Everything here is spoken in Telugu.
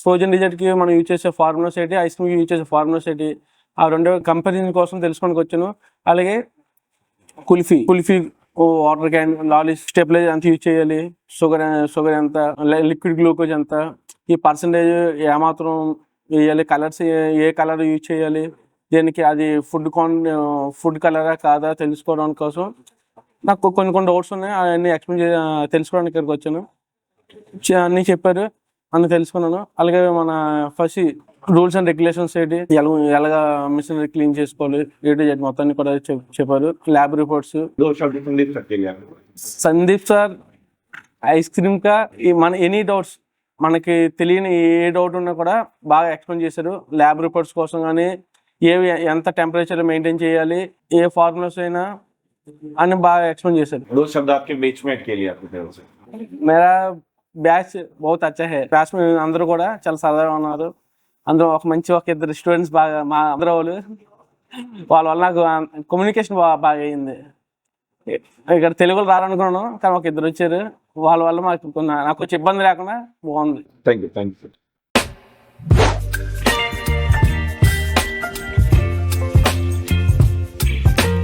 ఫ్రోజన్ డిజర్ట్కి మనం యూజ్ చేసే ఫార్ములాస్ ఏంటి, ఐస్ క్రీమ్కి యూజ్ చేసే ఫార్ములాస్ ఏంటి, ఆ రెండు కంపారిజన్ కోసం తెలుసుకోవడానికి వచ్చాను. అలాగే కుల్ఫీ వాటర్ క్యాన్, లాలీస్, స్టెబిలైజర్ ఎంత యూజ్ చేయాలి, షుగర్ ఎంత, లిక్విడ్ గ్లూకోజ్ ఎంత, ఈ పర్సంటేజ్ ఏమాత్రం వేయాలి, కలర్స్ ఏ కలర్ యూజ్ చేయాలి, దీనికి అది ఫుడ్ కలరా కాదా తెలుసుకోవడానికి కోసం నాకు కొన్ని డౌట్స్ ఉన్నాయి. అవన్నీ తెలుసుకోవడానికి ఇక్కడికి వచ్చాను. అన్నీ చెప్పారు, అన్నీ తెలుసుకున్నాను. అలాగే మన ఫస్ట్ రూల్స్ అండ్ రెగ్యులేషన్స్ ఏంటి, ఎలాగా మిషనరీ క్లీన్ చేసుకోవాలి, జెడ్ మొత్తాన్ని కూడా చెప్పారు. Lab reports. Sandeep sir ice cream కా మన ఎనీ డౌట్స్, మనకి తెలియని ఏ డౌట్ ఉన్నా కూడా బాగా ఎక్స్ప్లెయిన్ చేశారు. ల్యాబ్ రిపోర్ట్స్ కోసం కానీ ఎంత టెంపరేచర్ మెయింటైన్ చేయాలి, ఏ ఫార్ములాస్ అయినా అని బాగా ఎక్స్ప్లెయిన్ చేశారు. మేరా బ్యాచ్ బహుత్ అచ్చా హై. బ్యాచ్ అందరూ కూడా చాలా సరదాగా ఉన్నారు. అందులో ఒక ఇద్దరు స్టూడెంట్స్ బాగా మా అందరూ వాళ్ళ వల్ల నాకు కమ్యూనికేషన్ బాగా అయింది. ఇక్కడ తెలుగులో రారనుకున్నాను, కానీ ఒక ఇద్దరు వచ్చారు. వాళ్ళ వల్ల నాకు కొంచెం ఇబ్బంది లేకుండా బాగుంది. Thank you.